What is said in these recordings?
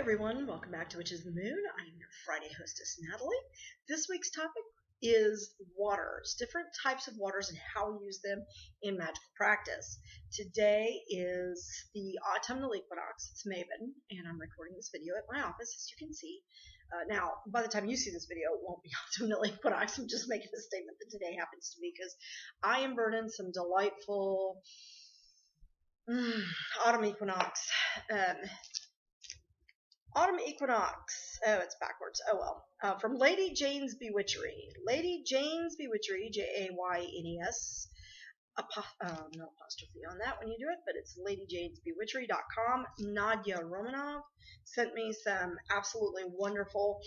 everyone, welcome back to Witches of the Moon. I'm your Friday hostess, Natalie. This week's topic is waters, different types of waters and how we use them in magical practice. Today is the autumnal equinox. It's Maven, and I'm recording this video at my office, as you can see. Now, by the time you see this video, it won't be autumnal equinox. I'm just making a statement that today happens to be because I am burning some delightful autumn equinox. Autumn Equinox. Oh, it's backwards. Oh well. From Lady Jane's Bewitchery. Lady Jane's Bewitchery, Jaynes. No apostrophe on that when you do it, but it's ladyjanesbewitchery.com. Nadia Romanov sent me some absolutely wonderful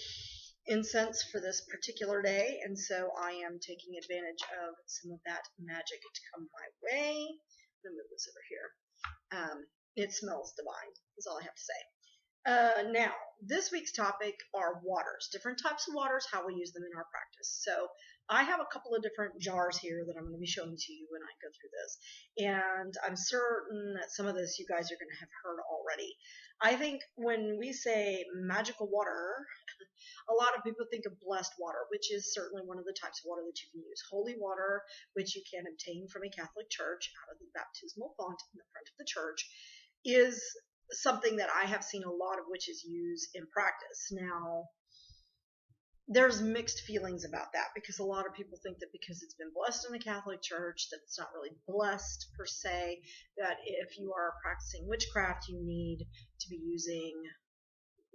incense for this particular day, and so I am taking advantage of some of that magic to come my way. I'm going to move this over here. It smells divine, is all I have to say. Now, this week's topic are waters, different types of waters, how we use them in our practice. So I have a couple of different jars here that I'm going to be showing to you when I go through this. And I'm certain that some of this you guys are going to have heard already. I think when we say magical water, a lot of people think of blessed water, which is certainly one of the types of water that you can use. Holy water, which you can obtain from a Catholic church out of the baptismal font in the front of the church, is something that I have seen a lot of witches use in practice. Now, there's mixed feelings about that because a lot of people think that because it's been blessed in the Catholic Church that it's not really blessed per se, that if you are practicing witchcraft you need to be using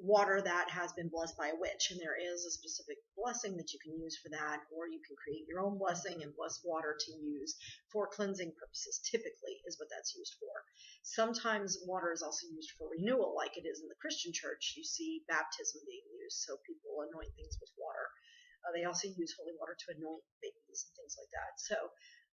water that has been blessed by a witch, and there is a specific blessing that you can use for that, or you can create your own blessing and bless water to use for cleansing purposes. Typically is what that's used for. Sometimes water is also used for renewal, like it is in the Christian church. You see baptism being used, so people anoint things with water. They also use holy water to anoint babies and things like that. So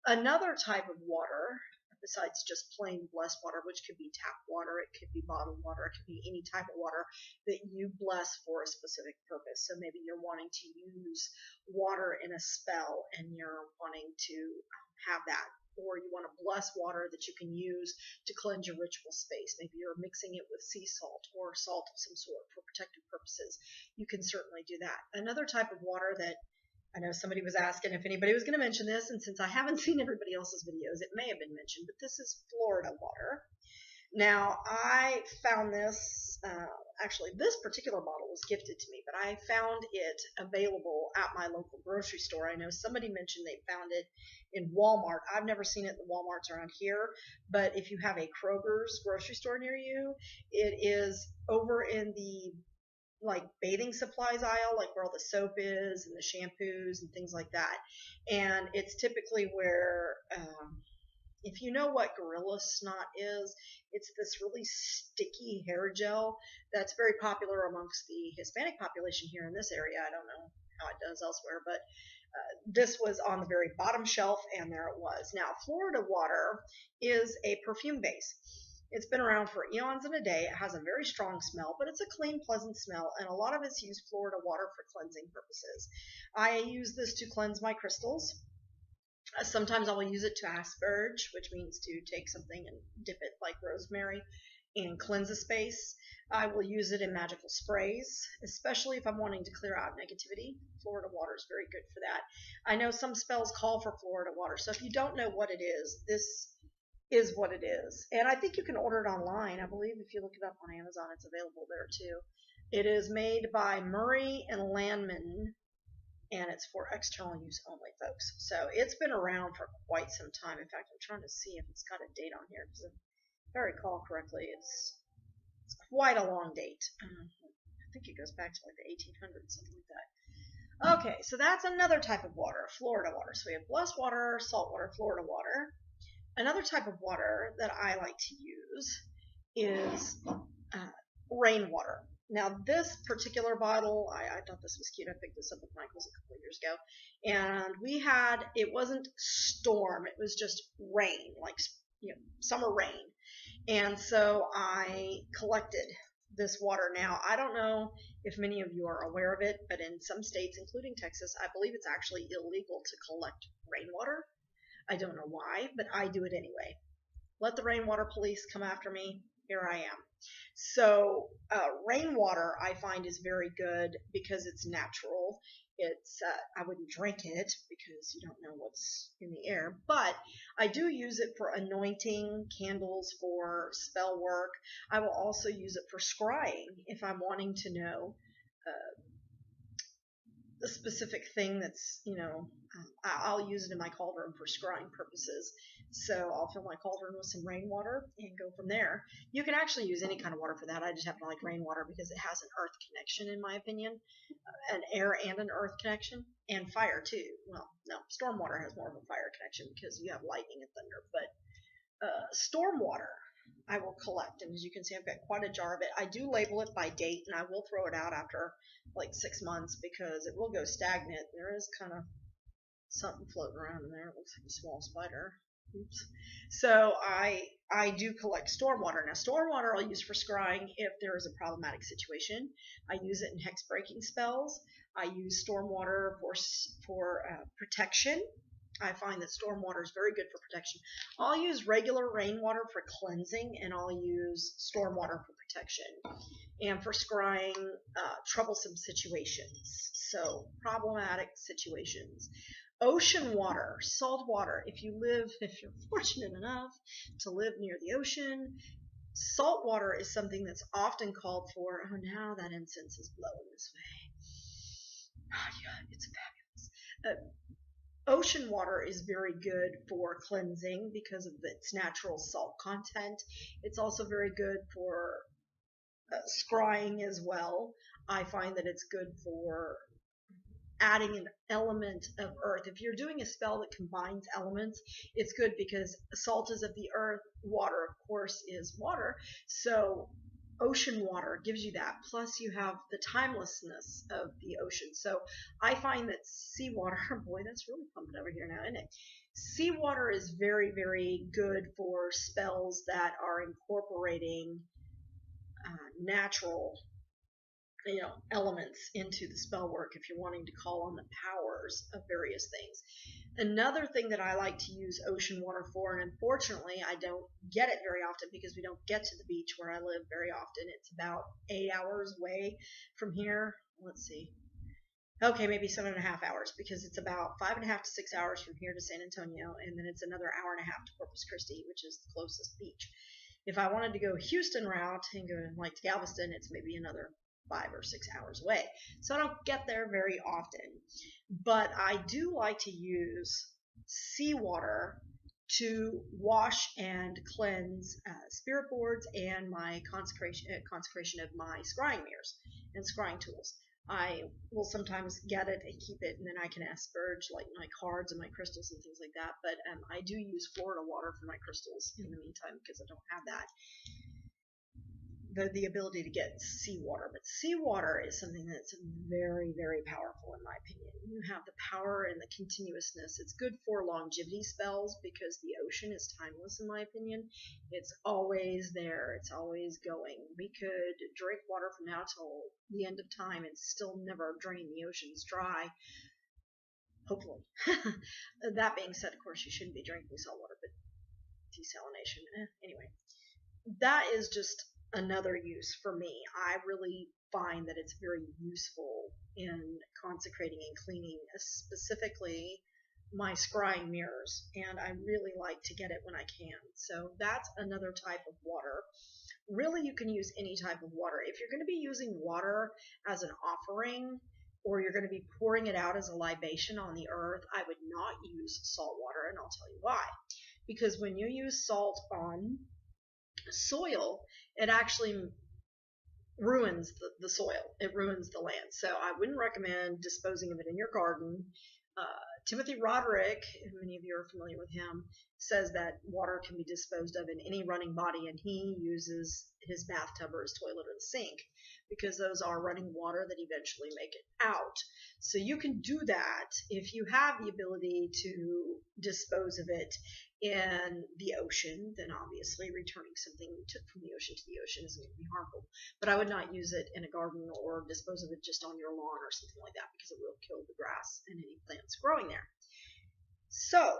another type of water, besides just plain blessed water, which could be tap water, it could be bottled water, it could be any type of water that you bless for a specific purpose. So maybe you're wanting to use water in a spell and you're wanting to have that, or you want to bless water that you can use to cleanse your ritual space. Maybe you're mixing it with sea salt or salt of some sort for protective purposes. You can certainly do that. Another type of water that I know somebody was asking if anybody was going to mention this, and since I haven't seen everybody else's videos, it may have been mentioned, but this is Florida water. Now, I found this, actually, this particular bottle was gifted to me, but I found it available at my local grocery store. I know somebody mentioned they found it in Walmart. I've never seen it in the Walmarts around here, but if you have a Kroger's grocery store near you, it is over in the bathing supplies aisle, like where all the soap is and the shampoos and things like that. And it's typically where, if you know what gorilla snot is, it's this really sticky hair gel that's very popular amongst the Hispanic population here in this area. I don't know how it does elsewhere, but this was on the very bottom shelf, and there it was. Now, Florida water is a perfume base. It's been around for eons and a day. It has a very strong smell, but it's a clean, pleasant smell, and a lot of us use Florida water for cleansing purposes. I use this to cleanse my crystals. Sometimes I will use it to asperge, which means to take something and dip it like rosemary and cleanse a space. I will use it in magical sprays, especially if I'm wanting to clear out negativity. Florida water is very good for that. I know some spells call for Florida water, so if you don't know what it is, this is what it is. And I think you can order it online. I believe if you look it up on Amazon, it's available there too. It is made by Murray and Landman, and it's for external use only, folks. So it's been around for quite some time. In fact, I'm trying to see if it's got a date on here, because if I recall correctly, it's quite a long date. I think it goes back to like the 1800s, something like that. Okay, so that's another type of water, Florida water. So we have blessed water, salt water, Florida water. Another type of water that I like to use is rainwater. Now, this particular bottle, I thought this was cute. I picked this up with Michael's a couple of years ago. And it wasn't storm, it was just rain, like, summer rain. And so I collected this water. Now, I don't know if many of you are aware of it, but in some states, including Texas, I believe it's actually illegal to collect rainwater. I don't know why, but I do it anyway. Let the rainwater police come after me. here I am. So rainwater I find is very good because it's natural. It's I wouldn't drink it because you don't know what's in the air, but I do use it for anointing, candles, for spell work. I will also use it for scrying if I'm wanting to know a specific thing that's, I'll use it in my cauldron for scrying purposes. So I'll fill my cauldron with some rainwater and go from there. You can actually use any kind of water for that. I just happen to like rainwater because it has an earth connection, in my opinion, an air and an earth connection, and fire too. Well, no, stormwater has more of a fire connection because you have lightning and thunder, but stormwater I will collect, and as you can see, I've got quite a jar of it. I do label it by date, and I will throw it out after like 6 months because it will go stagnant. There is kind of something floating around in there. It looks like a small spider. Oops. So I do collect stormwater. Now, stormwater I'll use for scrying if there is a problematic situation. I use it in hex breaking spells. I use stormwater for protection. I find that stormwater is very good for protection. I'll use regular rainwater for cleansing, and I'll use stormwater for protection and for scrying troublesome situations. So problematic situations. Ocean water, salt water. If you're fortunate enough to live near the ocean, salt water is something that's often called for. Oh, now that incense is blowing this way. Oh, yeah, it's fabulous. Ocean water is very good for cleansing because of its natural salt content. It's also very good for scrying as well. I find that it's good for adding an element of earth. If you're doing a spell that combines elements, it's good because salt is of the earth, water, of course, is water. So ocean water gives you that. Plus, you have the timelessness of the ocean. So I find that seawater, boy, that's really pumping over here now, isn't it? Seawater is very, very good for spells that are incorporating natural elements into the spell work if you're wanting to call on the powers of various things. Another thing that I like to use ocean water for, and unfortunately I don't get it very often because we don't get to the beach where I live very often. It's about 8 hours away from here. Let's see. Okay, maybe 7.5 hours because it's about 5.5 to 6 hours from here to San Antonio, and then it's another hour and a half to Corpus Christi, which is the closest beach. If I wanted to go Houston route and go like to Galveston, it's maybe another 5 or 6 hours away. So I don't get there very often. But I do like to use seawater to wash and cleanse spirit boards and my consecration of my scrying mirrors and scrying tools. I will sometimes get it and keep it, and then I can asperge like my cards and my crystals and things like that. But I do use Florida water for my crystals in the meantime because I don't have that. The ability to get seawater, but seawater is something that's very, very powerful in my opinion. You have the power and the continuousness. It's good for longevity spells because the ocean is timeless in my opinion. It's always there. It's always going. We could drink water from now till the end of time and still never drain the oceans dry. Hopefully. That being said, of course, you shouldn't be drinking salt water, but desalination. Anyway, that is just another use for me. I really find that it's very useful in consecrating and cleaning, specifically my scrying mirrors, and I really like to get it when I can. So that's another type of water. Really, you can use any type of water. If you're going to be using water as an offering, or you're going to be pouring it out as a libation on the earth, I would not use salt water, and I'll tell you why. Because when you use salt on soil, it actually ruins the soil. It ruins the land. So I wouldn't recommend disposing of it in your garden. Timothy Roderick, many of you are familiar with him, says that water can be disposed of in any running body, and he uses his bathtub or his toilet or the sink because those are running water that eventually make it out. So you can do that if you have the ability to dispose of it in the ocean. Then obviously returning something from the ocean to the ocean isn't going to be harmful. But I would not use it in a garden or dispose of it just on your lawn or something like that because it will kill the grass and any plants growing there. So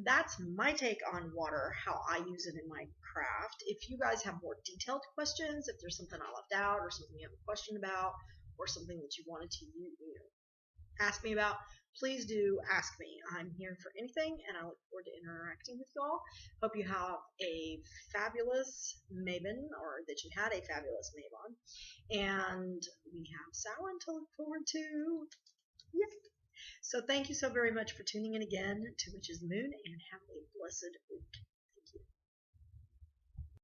that's my take on water, how I use it in my craft. If you guys have more detailed questions, if there's something I left out or something you have a question about or something that you wanted to ask me about, please do ask me. I'm here for anything, and I look forward to interacting with you all. Hope you have a fabulous Maven, or that you had a fabulous Mavon. And we have Samhain to look forward to. Yep. So thank you so very much for tuning in again to Witch's Moon, and have a blessed week.